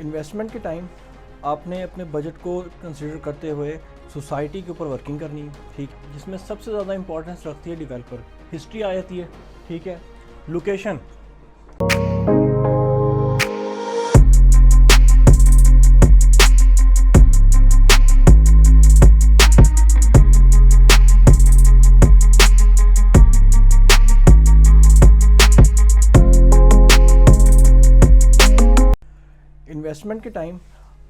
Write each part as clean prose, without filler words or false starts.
Investment के time आपने अपने बजट को कंसिडर करते हुए सोसाइटी के ऊपर वर्किंग करनी है, ठीक, जिसमें सबसे ज़्यादा इंपॉर्टेंस रखती है डेवलपर, हिस्ट्री आ जाती है, ठीक है, लोकेशन, इन्वेस्टमेंट के टाइम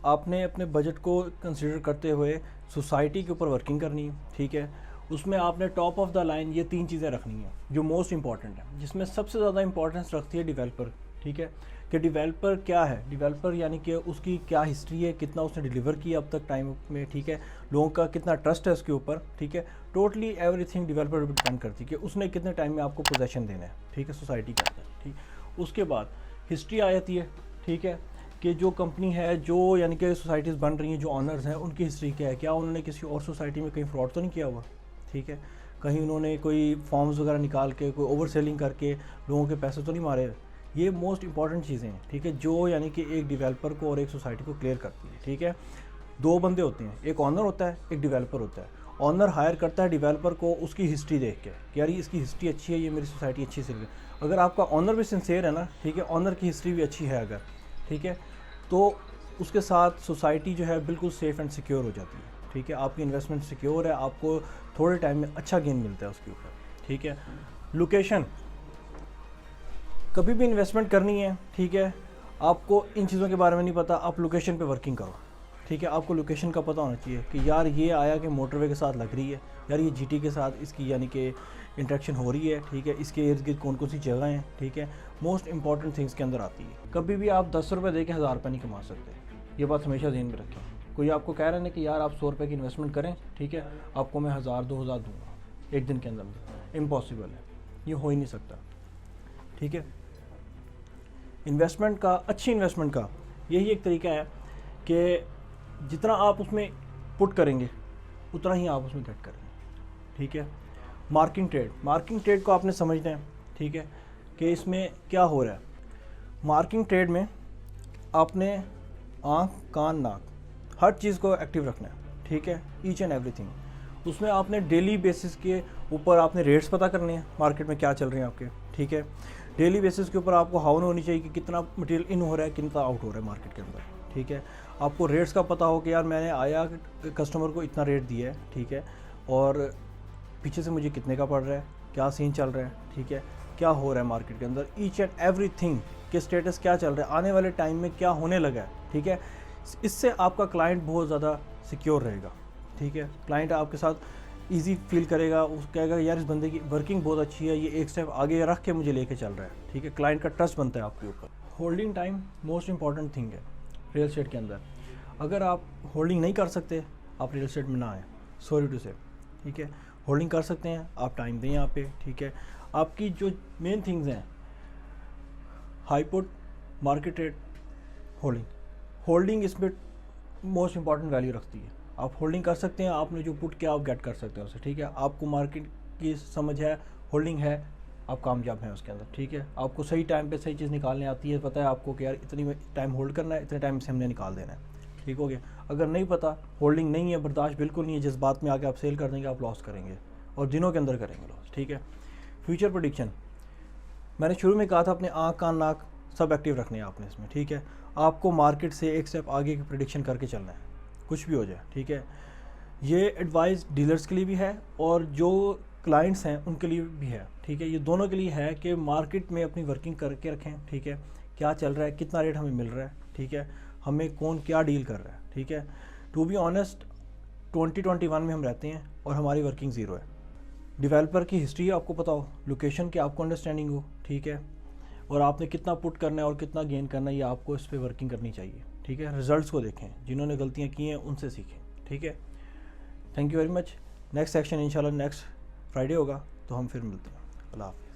आपने अपने बजट को कंसिडर करते हुए सोसाइटी के ऊपर वर्किंग करनी है, ठीक है, उसमें आपने टॉप ऑफ द लाइन ये 3 चीज़ें रखनी है जो मोस्ट इंपॉर्टेंट है, जिसमें सबसे ज़्यादा इंपॉर्टेंस रखती है डेवलपर, ठीक है, कि डेवलपर क्या है, डेवलपर यानी कि उसकी क्या हिस्ट्री है, कितना उसने डिलीवर किया अब तक टाइम में, ठीक है, लोगों का कितना ट्रस्ट है उसके ऊपर, ठीक है, टोटली एवरीथिंग डेवलपर पर डिपेंड करती है कि उसने कितने टाइम में आपको पोजेशन देना है, ठीक है, सोसाइटी के अंदर, ठीक। उसके बाद हिस्ट्री आ जाती है, ठीक है, कि जो कंपनी है, जो यानी कि सोसाइटीज़ बन रही हैं, जो ऑनर्स हैं, उनकी हिस्ट्री क्या है, क्या उन्होंने किसी और सोसाइटी में कहीं फ्रॉड तो नहीं किया हुआ, ठीक है, कहीं उन्होंने कोई फॉर्म्स वगैरह निकाल के कोई ओवर सेलिंग करके लोगों के पैसे तो नहीं मारे। ये मोस्ट इंपॉर्टेंट चीज़ें हैं, ठीक है, जो यानी कि एक डेवलपर को और एक सोसाइटी को क्लियर करती है, ठीक है। 2 बंदे होते हैं, एक ऑनर होता है, एक डेवलपर होता है। ऑनर हायर करता है डेवलपर को उसकी हिस्ट्री देख के कि यार इसकी हिस्ट्री अच्छी है, ये मेरी सोसाइटी अच्छी से, अगर आपका ऑनर भी सिंसियर है ना, ठीक है, ऑनर की हिस्ट्री भी अच्छी है अगर, ठीक है, तो उसके साथ सोसाइटी जो है बिल्कुल सेफ़ एंड सिक्योर हो जाती है, ठीक है, आपकी इन्वेस्टमेंट सिक्योर है, आपको थोड़े टाइम में अच्छा गेन मिलता है उसके ऊपर, ठीक है। लोकेशन, कभी भी इन्वेस्टमेंट करनी है, ठीक है, आपको इन चीज़ों के बारे में नहीं पता, आप लोकेशन पे वर्किंग करो, ठीक है, आपको लोकेशन का पता होना चाहिए कि यार ये आया कि मोटरवे के साथ लग रही है, यार ये जीटी के साथ इसकी यानी कि इंटरेक्शन हो रही है, ठीक है, इसके इर्द गिर्द कौन कौन सी जगह हैं, ठीक है, मोस्ट इंपॉर्टेंट थिंग्स के अंदर आती है। कभी भी आप 10 रुपये दे के 1000 रुपये नहीं कमा सकते, ये बात हमेशा ध्यान में रखें। कोई आपको कह रहा है कि यार आप 100 रुपये की इन्वेस्टमेंट करें, ठीक है, आपको मैं 1000-2000 दूँगा एक दिन के अंदर, इम्पॉसिबल है, ये हो ही नहीं सकता, ठीक है। इन्वेस्टमेंट का, अच्छी इन्वेस्टमेंट का यही एक तरीका है कि जितना आप उसमें पुट करेंगे उतना ही आप उसमें गेट करेंगे, ठीक है। मार्किंग ट्रेड को आपने समझना है, ठीक है, कि इसमें क्या हो रहा है। मार्किंग ट्रेड में आपने आँख, कान, नाक, हर चीज़ को एक्टिव रखना है, ठीक है, ईच एंड एवरीथिंग। उसमें आपने डेली बेसिस के ऊपर आपने रेट्स पता करने हैं, मार्केट में क्या चल रहे हैं आपके, ठीक है। डेली बेसिस के ऊपर आपको हाउन होनी चाहिए कि कितना मटेरियल इन हो रहा है, कितना आउट हो रहा है मार्केट के अंदर, ठीक है। आपको रेट्स का पता हो कि यार मैंने आया कस्टमर को इतना रेट दिया है, ठीक है, और पीछे से मुझे कितने का पड़ रहा है, क्या सीन चल रहा है, ठीक है, क्या हो रहा है मार्केट के अंदर, ईच एंड एवरीथिंग के स्टेटस क्या चल रहा है, आने वाले टाइम में क्या होने लगा है, ठीक है। इससे आपका क्लाइंट बहुत ज़्यादा सिक्योर रहेगा, ठीक है, क्लाइंट आपके साथ ईजी फील करेगा, उस कहेगा यार इस बंदे की वर्किंग बहुत अच्छी है, ये एक स्टेप आगे रख के मुझे लेके चल रहा है, ठीक है, क्लाइंट का ट्रस्ट बनता है आपके ऊपर। Holding time most important thing है रियल एस्टेट के अंदर। अगर आप होल्डिंग नहीं कर सकते, आप रियल एस्टेट में ना आए, सॉरी टू से, ठीक है। होल्डिंग कर सकते हैं, आप टाइम दें यहाँ पे, ठीक है। आपकी जो मेन थिंग्स हैं, high put, market rate, holding इसमें मोस्ट इंपॉर्टेंट वैल्यू रखती है। आप होल्डिंग कर सकते हैं, आपने जो पुट किया आप गेट कर सकते हैं उससे, ठीक है। आपको मार्केट की समझ है, होल्डिंग है, आप कामयाब हैं उसके अंदर, ठीक है। आपको सही टाइम पे सही चीज़ निकालने आती है, पता है आपको कि यार इतनी टाइम होल्ड करना है, इतने टाइम से हमने निकाल देना है, ठीक हो गया। अगर नहीं पता, होल्डिंग नहीं है, बर्दाश्त बिल्कुल नहीं है, जिस बात में आके आप सेल कर देंगे आप लॉस करेंगे और दिनों के अंदर करेंगे लॉस, ठीक है। फ्यूचर प्रेडिक्शन, मैंने शुरू में कहा था अपने आँख, कान, नाक सब एक्टिव रखने हैं आपने इसमें, ठीक है। आपको मार्केट से एक स्टेप आगे की प्रेडिक्शन करके चलना है, कुछ भी हो जाए, ठीक है। ये एडवाइस डीलर्स के लिए भी है और जो क्लाइंट्स हैं उनके लिए भी है, ठीक है। ये दोनों के लिए है कि मार्केट में अपनी वर्किंग करके रखें, ठीक है, क्या चल रहा है, कितना रेट हमें मिल रहा है, ठीक है, हमें कौन क्या डील कर रहा है, ठीक है। टू बी ऑनेस्ट 2021 में हम रहते हैं और हमारी वर्किंग ज़ीरो है। डेवलपर की हिस्ट्री आपको पता हो, लोकेशन की आपको अंडरस्टैंडिंग हो, ठीक है, और आपने कितना पुट करना है और कितना गेन करना है, ये आपको इस पर वर्किंग करनी चाहिए, ठीक है। रिजल्ट्स को देखें, जिन्होंने गलतियाँ की हैं उनसे सीखें, ठीक है। Thank you very much. Next section इंशाल्लाह नेक्स्ट फ्राइडे होगा, तो हम फिर मिलते हैं। अल्लाह हाफ़िज़।